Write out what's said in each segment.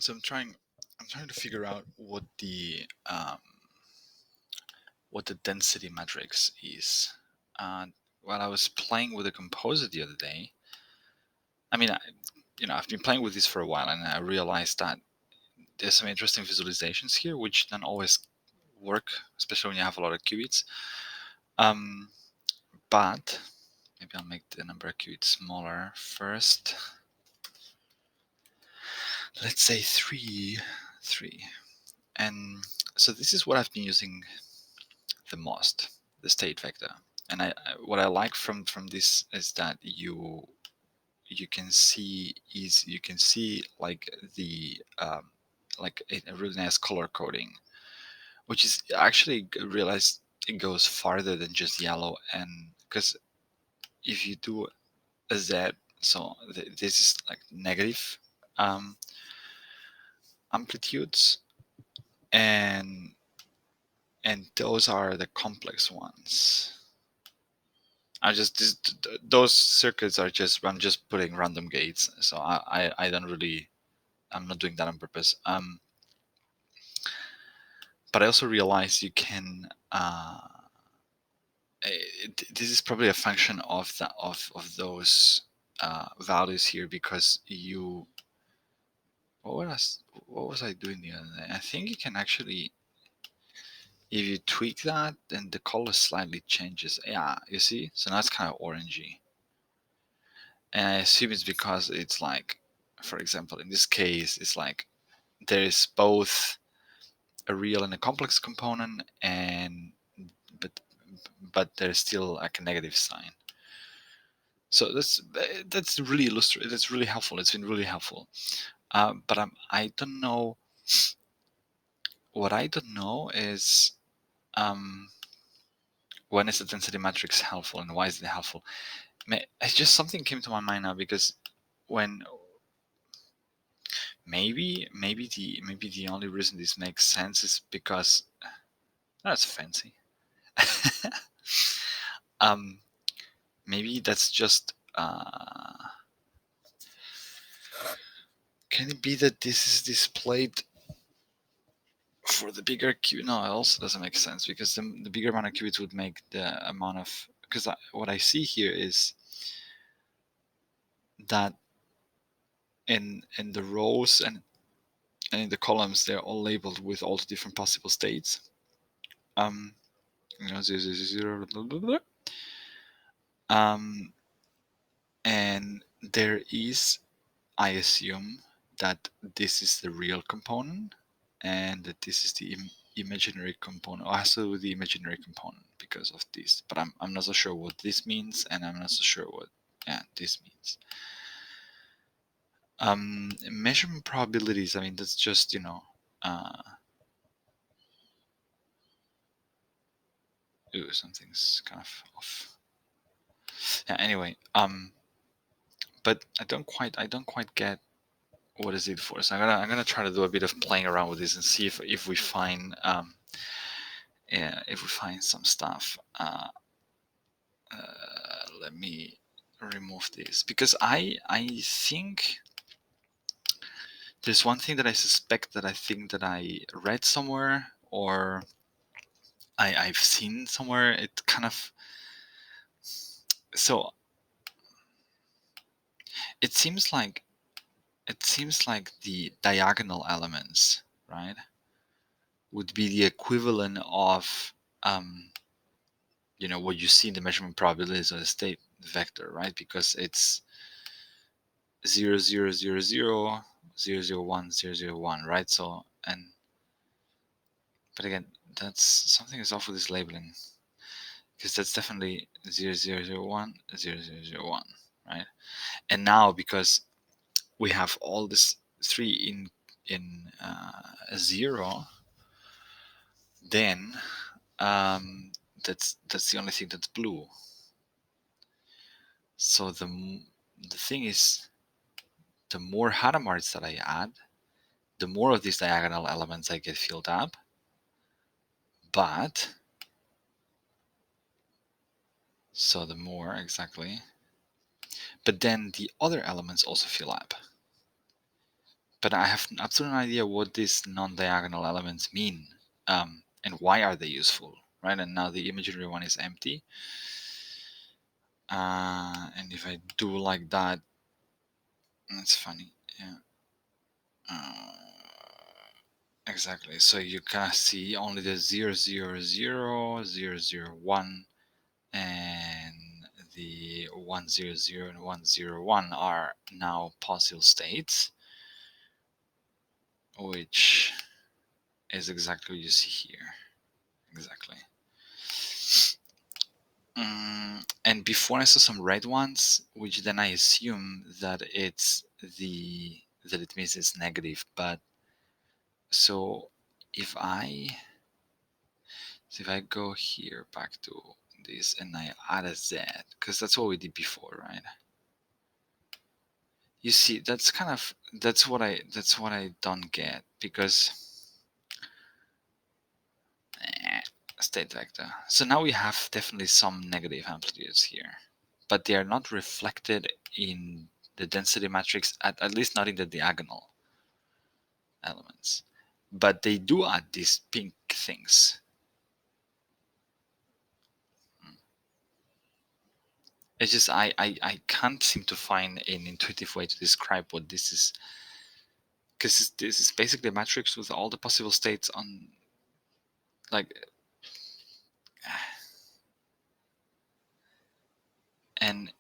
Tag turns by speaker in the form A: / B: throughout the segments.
A: So I'm trying to figure out what the density matrix is. While I was playing with the composer the other day, I mean, I've been playing with this for a while, and I realized that there's some interesting visualizations here, which don't always work, especially when you have a lot of qubits. But maybe I'll make the number of qubits smaller first. Let's say three. And so this is what I've been using the most, the state vector. And what I like from this is that you can see like the like a really nice color coding, which is actually I realized it goes farther than just yellow. And because if you do a Z, so this is like negative amplitudes, and those are the complex ones. Those circuits are just, I'm just putting random gates, so I don't really, I'm not doing that on purpose. But I also realized you can this is probably a function of those values here, because what was I doing the other day? I think you can actually, if you tweak that, then the color slightly changes. Yeah, you see? So now it's kind of orangey. And I assume it's because it's like, for example, in this case, it's like there is both a real and a complex component, and but there's still like a negative sign. So that's really illustrative. That's really helpful. It's been really helpful. But I don't know. What I don't know is when is the density matrix helpful, and why is it helpful? It's just something came to my mind now, because when maybe the only reason this makes sense is because that's fancy. Maybe that's just can it be that this is displayed for the bigger qubit? No, it also doesn't make sense, because the bigger amount of qubits would make the amount of, because what I see here is that in the rows and in the columns, they're all labeled with all the different possible states. 0, 0, 0, blah, blah, blah. And there is, I assume, that this is the real component, and that this is the imaginary component, or has to do with the imaginary component because of this. But I'm not so sure what this means, and I'm not so sure what this means. Measurement probabilities, I mean, that's just, ooh, something's kind of off. Yeah, anyway, but I don't quite get what is it for. So I'm gonna try to do a bit of playing around with this and see if we find some stuff. Let me remove this, because I think there's one thing that I suspect, that I think that I read somewhere, or I've seen somewhere. It kind of, so it seems like the diagonal elements, right, would be the equivalent of what you see in the measurement probabilities of the state vector, right? Because it's 0, 0, 0, 0, 0, 0, 1, 0, 0, 1, right? So, but again, that's something is off with this labeling, because that's definitely 0, 0, 0, 1, 0, 0, 0, 1, right? And now, because we have all this 3 in 0, then that's the only thing that's blue. So the thing is, the more Hadamards that I add, the more of these diagonal elements I get filled up. But so the more, exactly. But then the other elements also fill up. but I have absolutely no idea what these non-diagonal elements mean, and why are they useful, right? And now the imaginary one is empty. And if I do like that, that's funny. Yeah. Exactly. So you kind of see only the 0, 0, 0, 0, 0, 1, and the 1, 0, 0, and 1, 0, 1 are now possible states, which is exactly what you see here. Exactly. And before I saw some red ones, which then I assume that it means it's negative. But so if I go here back to this and I add a z, because that's what we did before, right? You see, that's what I don't get, because state vector. So now we have definitely some negative amplitudes here, but they are not reflected in the density matrix, at least not in the diagonal elements. But they do add these pink things. It's just I can't seem to find an intuitive way to describe what this is, because this is basically a matrix with all the possible states on, like, and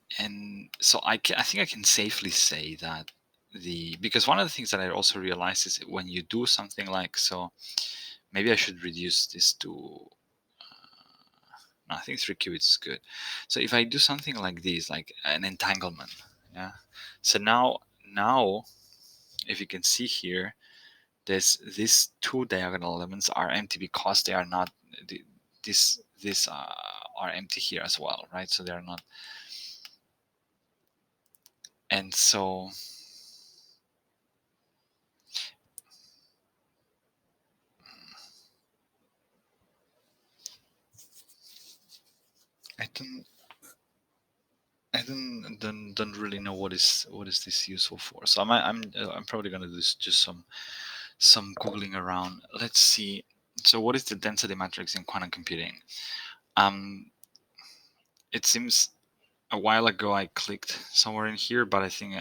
A: so I think I can safely say that because one of the things that I also realized is when you do something like, so maybe I should reduce this to no, I think 3 qubits is good. So if I do something like this, like an entanglement, yeah, so now if you can see here, these two diagonal elements are empty because they are not this are empty here as well, right? So they're not, and so I don't really know what is this useful for. So I'm probably gonna do just some googling around. Let's see. So what is the density matrix in quantum computing? It seems a while ago I clicked somewhere in here, but I think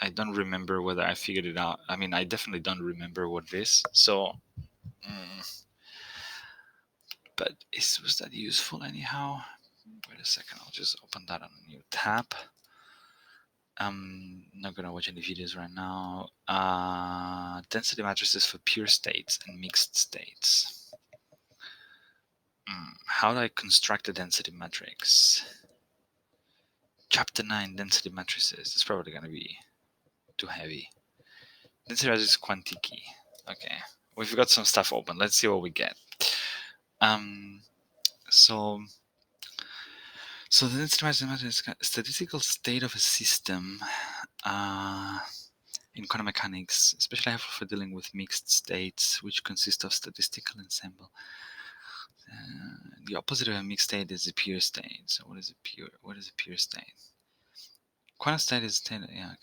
A: I don't remember whether I figured it out. I mean, I definitely don't remember what it is. So, but was that useful anyhow? Wait a second, I'll just open that on a new tab. I'm not gonna watch any videos right now. Density matrices for pure states and mixed states. How do I construct a density matrix? Chapter 9, density matrices. It's probably gonna be too heavy. Density matrix quantiki. Okay, we've got some stuff open. Let's see what we get. So the density matrix is a statistical state of a system. In quantum mechanics, especially helpful for dealing with mixed states, which consist of statistical ensemble. The opposite of a mixed state is a pure state. So what is a pure state? Quantum state is a state. Yeah.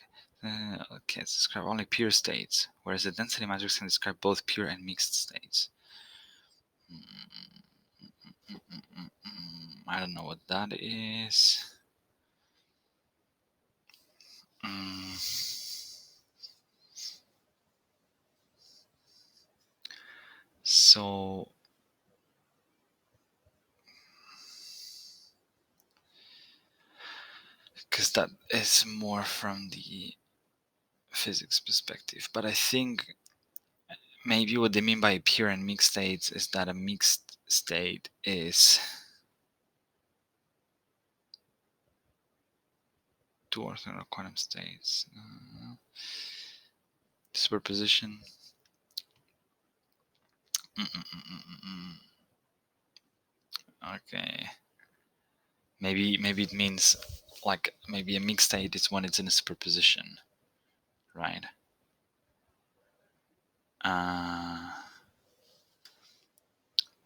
A: Okay, it's describe only pure states, whereas the density matrix can describe both pure and mixed states. I don't know what that is. So because that is more from the physics perspective, but I think maybe what they mean by pure and mixed states is that a mixed state is two orthogonal quantum states. Superposition. Okay. Maybe it means like maybe a mixed state is when it's in a superposition, right?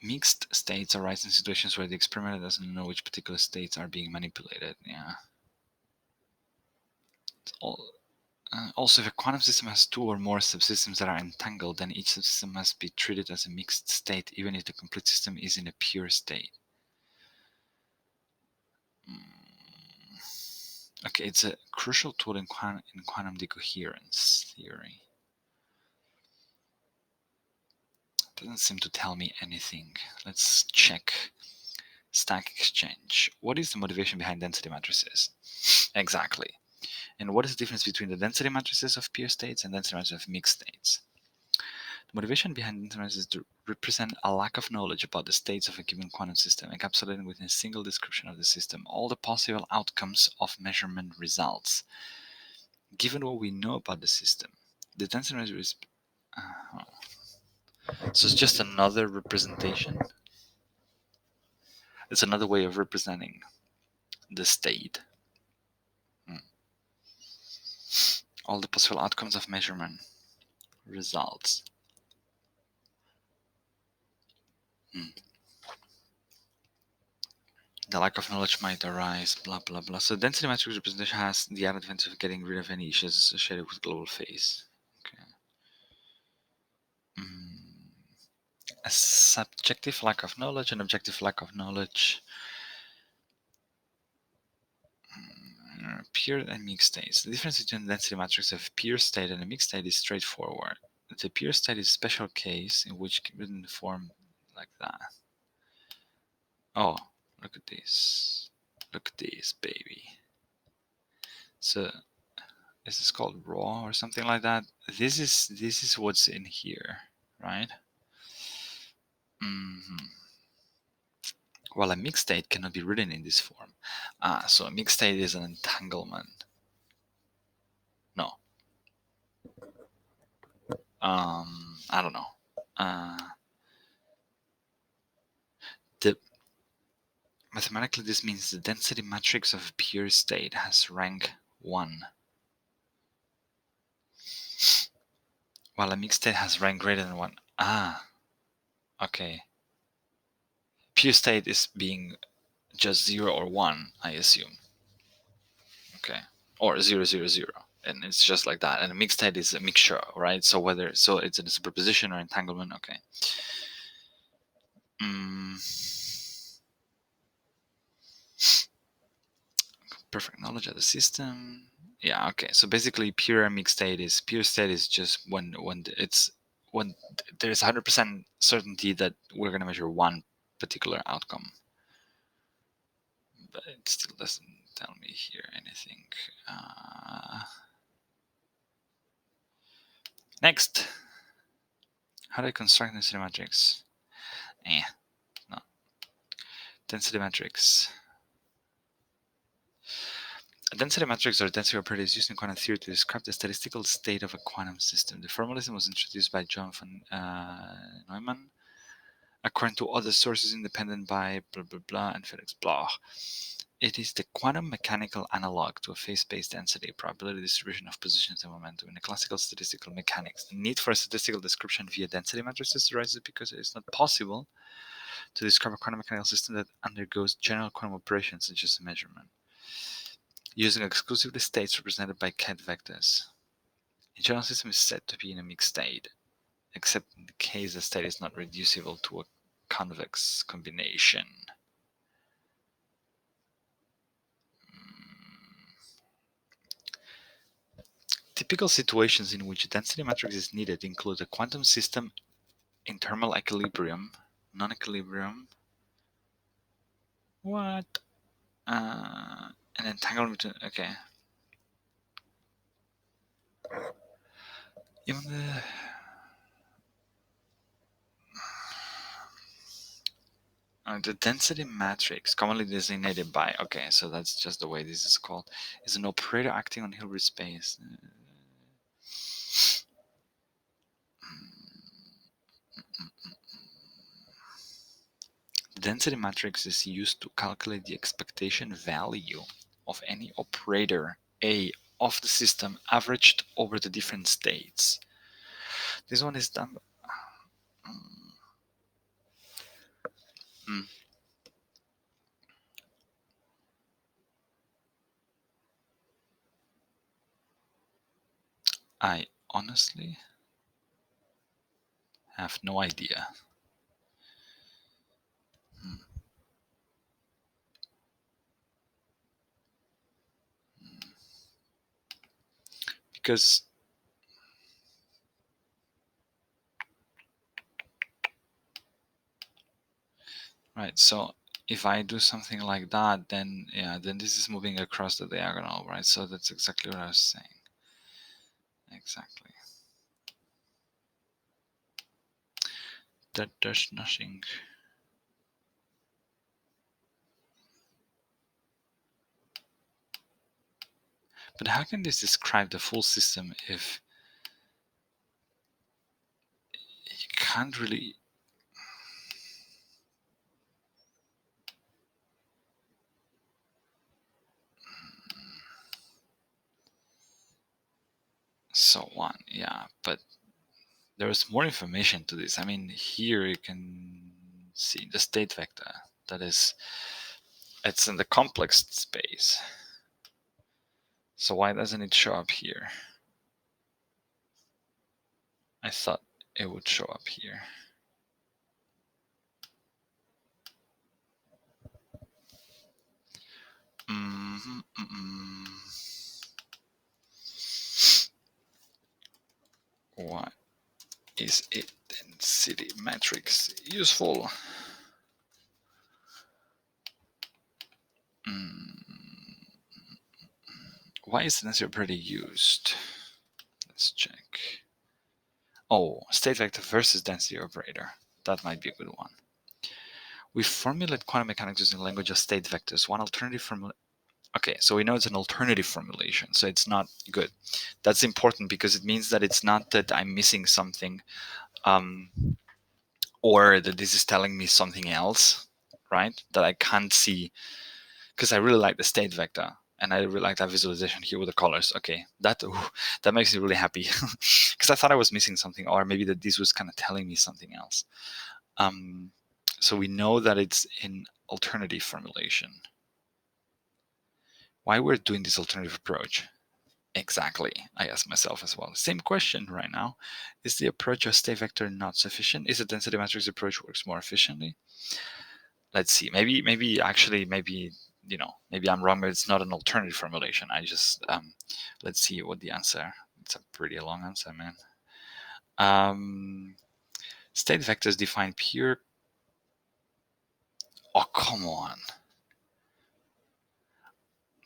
A: Mixed states arise in situations where the experimenter doesn't know which particular states are being manipulated. Yeah. It's all. Also, if a quantum system has two or more subsystems that are entangled, then each subsystem must be treated as a mixed state, even if the complete system is in a pure state. Okay, it's a crucial tool in quantum decoherence theory. Doesn't seem to tell me anything. Let's check stack exchange. What is the motivation behind density matrices? Exactly. And what is the difference between the density matrices of pure states and density matrices of mixed states? The motivation behind density matrices is to represent a lack of knowledge about the states of a given quantum system, encapsulated within a single description of the system, all the possible outcomes of measurement results. Given what we know about the system, the density matrix so it's just another representation. It's another way of representing the state. All the possible outcomes of measurement results. The lack of knowledge might arise, blah blah blah. So density matrix representation has the added advantage of getting rid of any issues associated with global phase. Okay. A subjective lack of knowledge and objective lack of knowledge. Pure and mixed states. The difference between the density matrix of pure state and a mixed state is straightforward. The pure state is a special case in which written form like that. Oh, look at this. Look at this, baby. So this is called raw or something like that. This is what's in here, right? Well, a mixed state cannot be written in this form. So a mixed state is an entanglement. No. I don't know. Mathematically, this means the density matrix of a pure state has rank 1, while a mixed state has rank greater than 1. Okay. Pure state is being just 0 or 1, I assume. Okay. Or 0, 0, 0. And it's just like that. And a mixed state is a mixture, right? So it's a superposition or entanglement. Okay. Perfect knowledge of the system. Yeah, okay. So basically pure mixed state is just when there's 100% certainty that we're going to measure one particular outcome. But it still doesn't tell me here anything. Next. How do I construct density matrix? No. Density matrix. A density matrix or density operator is used in quantum theory to describe the statistical state of a quantum system. The formalism was introduced by John von Neumann, according to other sources independent by blah blah blah and Felix Bloch. It is the quantum mechanical analog to a phase-space density, probability distribution of positions and momentum. In the classical statistical mechanics, the need for a statistical description via density matrices arises because it is not possible to describe a quantum mechanical system that undergoes general quantum operations such as measurement, using exclusively states represented by Ket vectors. A general system is said to be in a mixed state, except in the case the state is not reducible to a convex combination. Typical situations in which a density matrix is needed include a quantum system in thermal equilibrium, non-equilibrium, an entanglement between, okay. Even the density matrix, commonly designated by, okay, so that's just the way this is called, is an operator acting on Hilbert space. The density matrix is used to calculate the expectation value of any operator A of the system averaged over the different states. This one is done. I honestly have no idea. Because, right, so if I do something like that, then yeah, then this is moving across the diagonal, right? So that's exactly what I was saying. Exactly. That does nothing. But how can this describe the full system if you can't really... So on, yeah, but there's more information to this. I mean, here you can see the state vector. That is, it's in the complex space. So why doesn't it show up here? I thought it would show up here. Why is a density matrix useful? Why is density operator used? Let's check. Oh, state vector versus density operator. That might be a good one. We formulate quantum mechanics using the language of state vectors. One alternative formula. Okay, so we know it's an alternative formulation, so it's not good. That's important because it means that it's not that I'm missing something, or that this is telling me something else, right? That I can't see, because I really like the state vector, and I really like that visualization here with the colors. Okay, that makes me really happy, because I thought I was missing something, or maybe that this was kind of telling me something else. So we know that it's in alternative formulation. Why we're doing this alternative approach? Exactly, I ask myself as well. Same question right now. Is the approach of state vector not sufficient? Is the density matrix approach works more efficiently? Let's see. Maybe maybe I'm wrong, but it's not an alternative formulation. I just let's see what the answer. It's a pretty long answer, man. State vectors define pure... Oh, come on.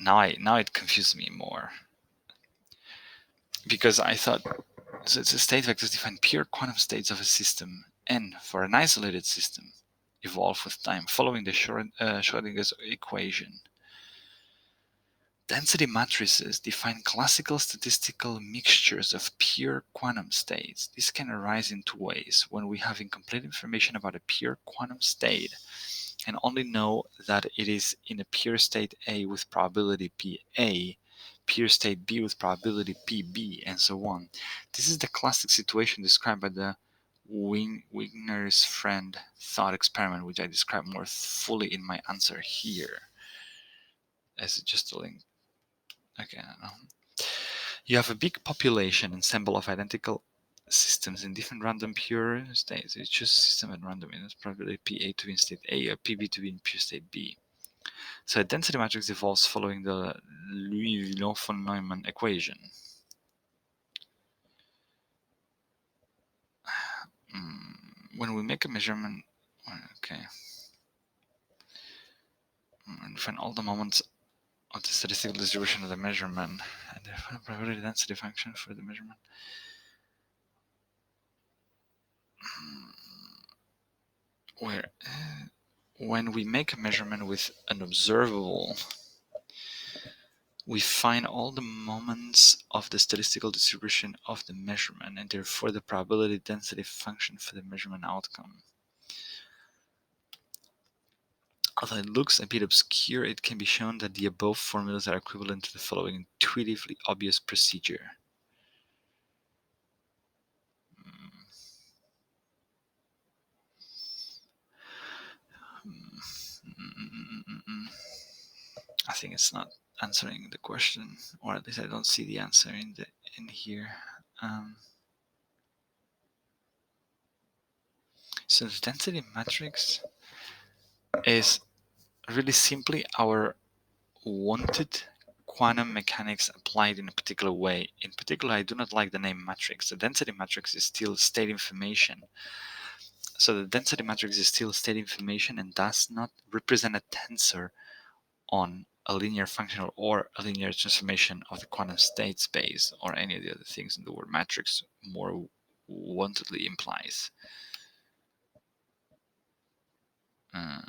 A: Now it confused me more, because I thought, so it's a state vectors define pure quantum states of a system, and for an isolated system evolve with time following the Schrodinger's equation. Density matrices define classical statistical mixtures of pure quantum states. This can arise in two ways: when we have incomplete information about a pure quantum state and only know that it is in a pure state A with probability PA, pure state B with probability PB, and so on. This is the classic situation described by the Wigner's friend thought experiment, which I describe more fully in my answer here. As just a link. Okay, I know. You have a big population ensemble of identical systems in different random pure states. You choose a system at random, and it's probably PA to be in state A or PB to be in pure state B. So a density matrix evolves following the Louis-Villon von Neumann equation. When we make a measurement, okay, and find all the moments of the statistical distribution of the measurement and the probability density function for the measurement. Where when we make a measurement with an observable, we find all the moments of the statistical distribution of the measurement and therefore the probability density function for the measurement outcome. Although it looks a bit obscure, it can be shown that the above formulas are equivalent to the following intuitively obvious procedure. I think it's not answering the question, or at least I don't see the answer in here. So the density matrix is really simply our wanted quantum mechanics applied in a particular way. In particular, I do not like the name matrix. The density matrix is still state information. So the density matrix is still state information and does not represent a tensor on a linear functional or a linear transformation of the quantum state space or any of the other things in the word matrix more wantedly implies. Uh,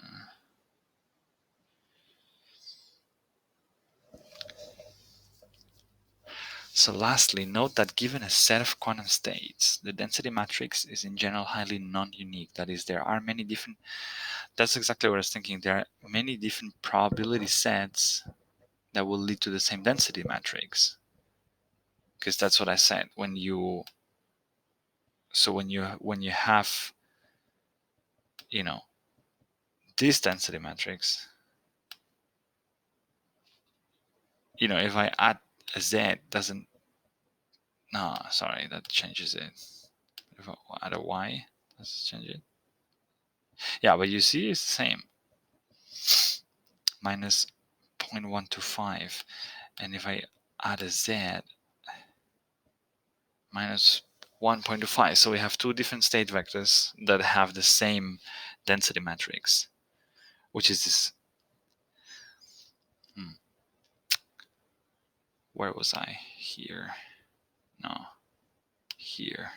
A: So lastly, note that given a set of quantum states, the density matrix is in general highly non-unique. That is, there are many different, that's exactly what I was thinking. There are many different probability sets that will lead to the same density matrix. Because that's what I said. When you have, this density matrix, if I add a z, doesn't, no, sorry, that changes it. If I add a y, does it change it? Yeah, but you see, it's the same. Minus 0.125, and if I add a z, minus 1.25. So we have two different state vectors that have the same density matrix, which is this. Where was I? Here. No. Here.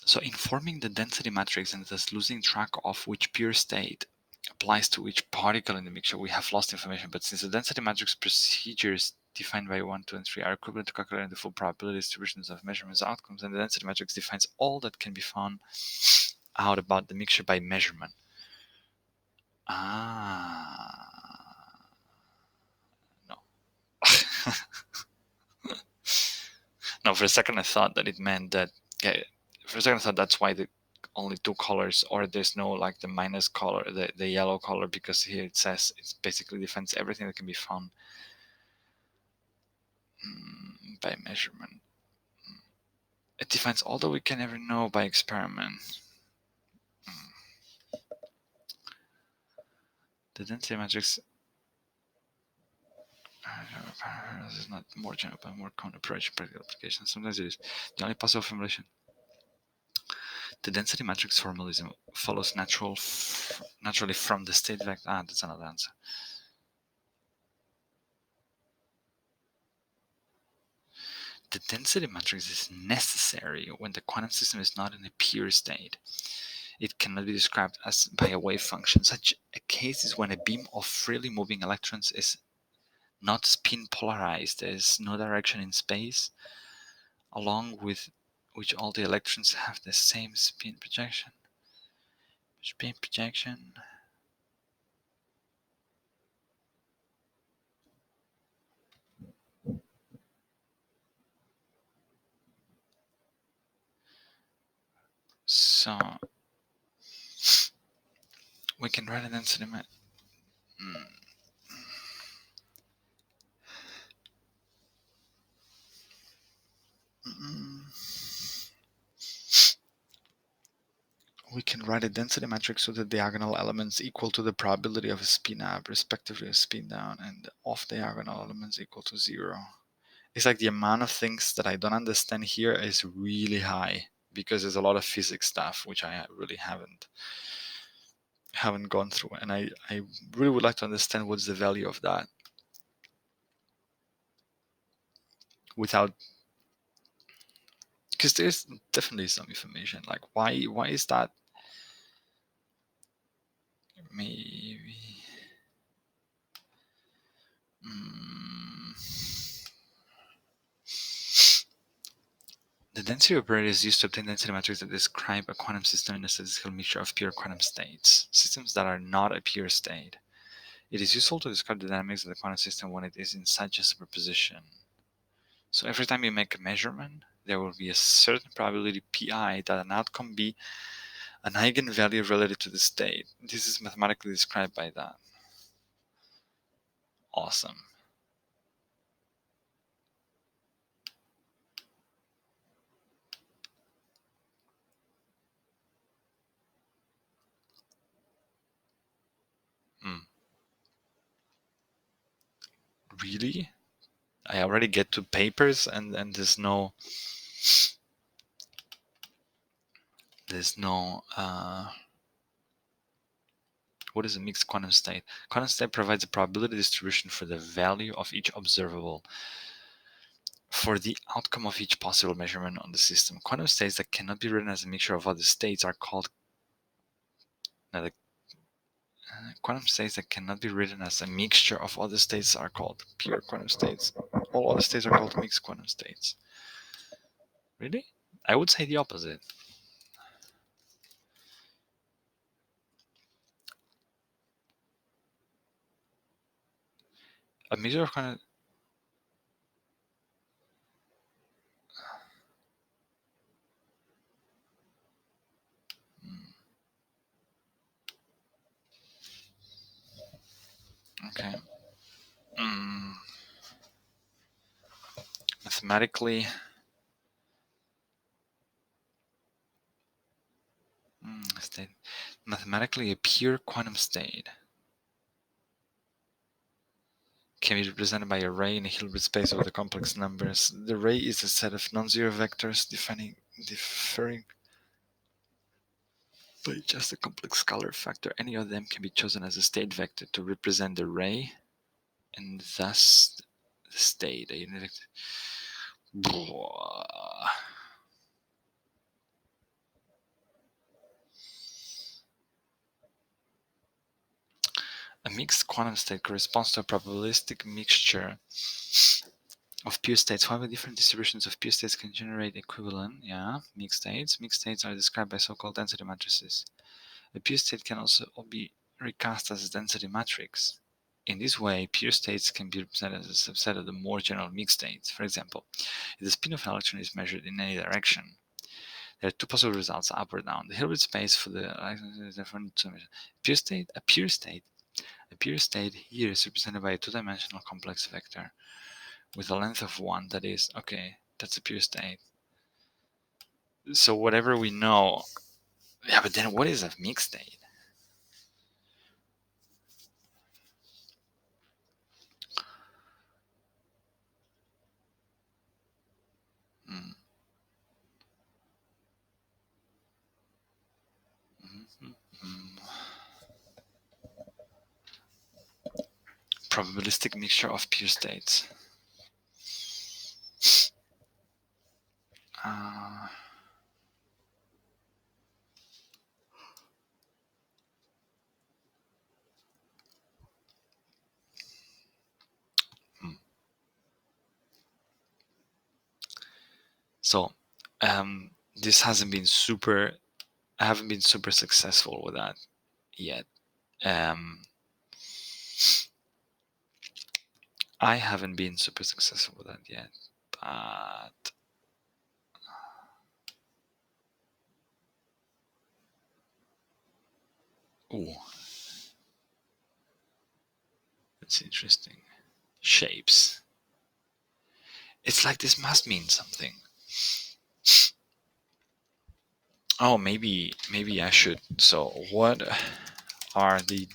A: So informing the density matrix and thus losing track of which pure state applies to which particle in the mixture, we have lost information. But since the density matrix procedures defined by 1, 2, and 3 are equivalent to calculating the full probability distributions of measurements outcomes, and the density matrix defines all that can be found out about the mixture by measurement. No. No, for a second I thought that it meant that, for a second I thought that's why the only two colors, or there's no like the minus color, the yellow color, because here it says it basically defines everything that can be found by measurement. It defines all that we can ever know by experiment. The density matrix is not more general, but more common approach in practical applications. Sometimes it is the only possible formulation. The density matrix formalism follows naturally from the state vector. That's another answer. The density matrix is necessary when the quantum system is not in a pure state. It cannot be described as by a wave function. Such a case is when a beam of freely moving electrons is not spin polarized. There is no direction in space, along with which all the electrons have the same spin projection. Spin projection. So we can write a density matrix. We can write a density matrix so the diagonal elements equal to the probability of a spin up, respectively a spin down, and the off diagonal elements equal to 0. It's like the amount of things that I don't understand here is really high, because there's a lot of physics stuff which I really haven't gone through, and I really would like to understand what's the value of that without, because there's definitely some information like why is that. Maybe the density operator is used to obtain density matrices that describe a quantum system in a statistical mixture of pure quantum states, systems that are not a pure state. It is useful to describe the dynamics of the quantum system when it is in such a superposition. So every time you make a measurement, there will be a certain probability pi that an outcome be an eigenvalue related to the state. This is mathematically described by that. Awesome. Hmm. Really? I already get to papers and there's no what is a mixed quantum state? Quantum state provides a probability distribution for the value of each observable for the outcome of each possible measurement on the system. Quantum states that cannot be written as a mixture of other states are called quantum states that cannot be written as a mixture of other states are called pure quantum states. All other states are called mixed quantum states. Really? I would say the opposite. A mixture of quantum. Okay. Mm, mathematically, state. Mathematically, a pure quantum state can be represented by a ray in a Hilbert space over the complex numbers. The ray is a set of non-zero vectors differing by just a complex scalar factor. Any of them can be chosen as a state vector to represent the ray, and thus the state. A unit A mixed quantum state corresponds to a probabilistic mixture of pure states. However, different distributions of pure states can generate equivalent, mixed states. Mixed states are described by so-called density matrices. A pure state can also be recast as a density matrix. In this way, pure states can be represented as a subset of the more general mixed states. For example, if the spin of an electron is measured in any direction, there are two possible results, up or down. The Hilbert space for the pure state, a pure state here is represented by a two-dimensional complex vector with a length of 1. That is, okay, that's a pure state. So whatever we know, but then what is a mixed state? Mm. Probabilistic mixture of pure states. Uh, so this hasn't been super. I haven't been super successful with that yet. I haven't been super successful with that yet, but oh, that's interesting. Shapes. It's like this must mean something. Oh, maybe I should. So, what are the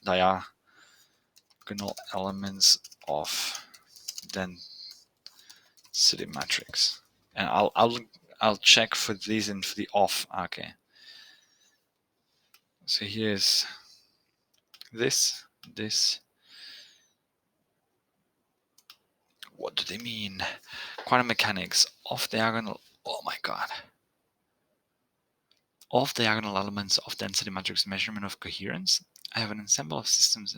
A: diagonal elements of density matrix? And I'll check for these and for the off. Okay. So here's this. What do they mean? Quantum mechanics off diagonal. Oh my god. Off diagonal elements of density matrix measurement of coherence. I have an ensemble of systems.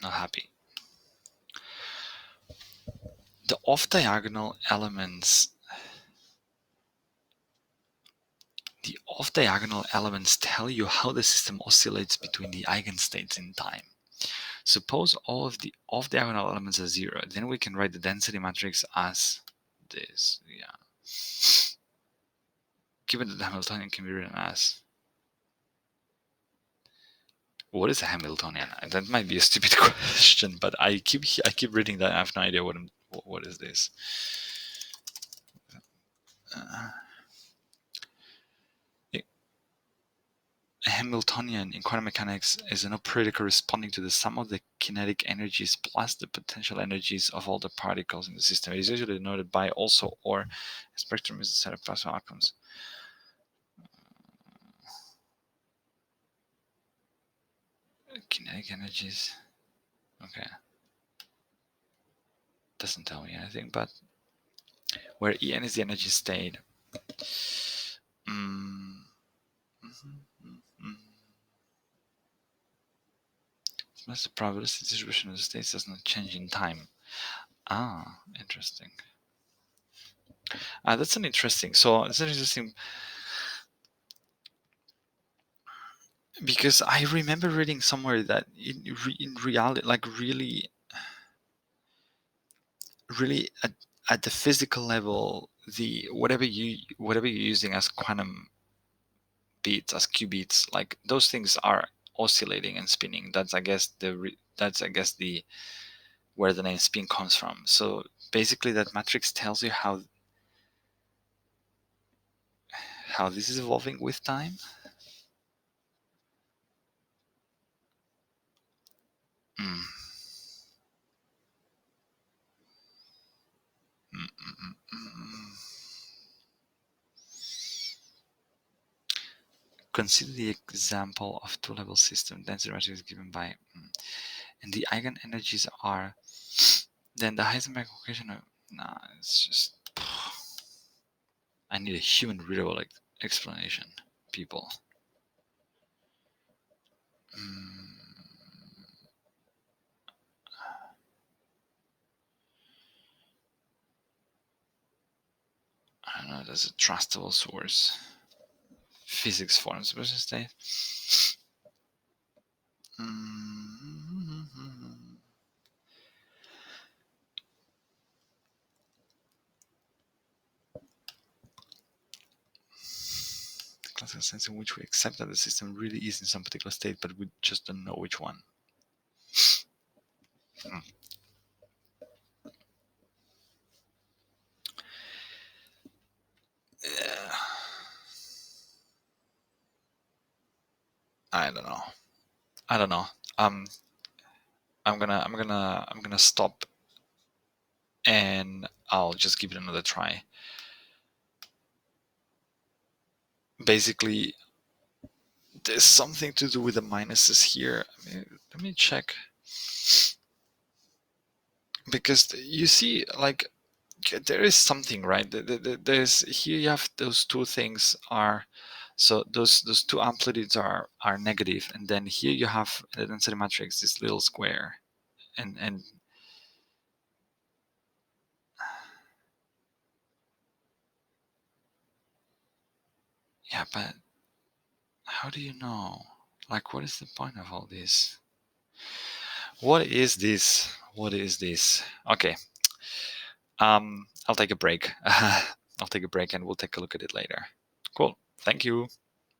A: Not happy. The off diagonal elements. The off-diagonal elements tell you how the system oscillates between the eigenstates in time. Suppose all of the off-diagonal elements are 0, then we can write the density matrix as this. Yeah. Given that the Hamiltonian can be written as, what is a Hamiltonian? That might be a stupid question, but I keep reading that. I have no idea what is this. A Hamiltonian in quantum mechanics is an operator corresponding to the sum of the kinetic energies plus the potential energies of all the particles in the system. It is usually denoted by also or. A spectrum is a set of plasma atoms. Kinetic energies. Okay. Doesn't tell me anything, but where En is the energy state. Since the probability distribution of the states does not change in time. Ah, interesting. That's an interesting. So it's an interesting because I remember reading somewhere that in reality, like really at the physical level, the whatever you're using as quantum beats, as qubits, like those things are oscillating and spinning. That's I guess the where the name spin comes from. So basically, that matrix tells you how this is evolving with time. Mm. Consider the example of two-level system. Density matrix is given by, and the eigenenergies are. Then the Heisenberg equation. Nah, it's just. I need a human readable explanation, people. I don't know. There's a trustable source. Physics forms versus state. The classical sense in which we accept that the system really is in some particular state, but we just don't know which one. Yeah. I don't know. I'm gonna stop and I'll just give it another try. Basically, there's something to do with the minuses here. Let me check. Because you see, like, there is something, right? There's here you have those two things are, so those two amplitudes are negative, and then here you have the density matrix, this little square, and yeah, but how do you know? Like, what is the point of all this? What is this? What is this? Okay. I'll take a break. I'll take a break and we'll take a look at it later. Cool. Thank you.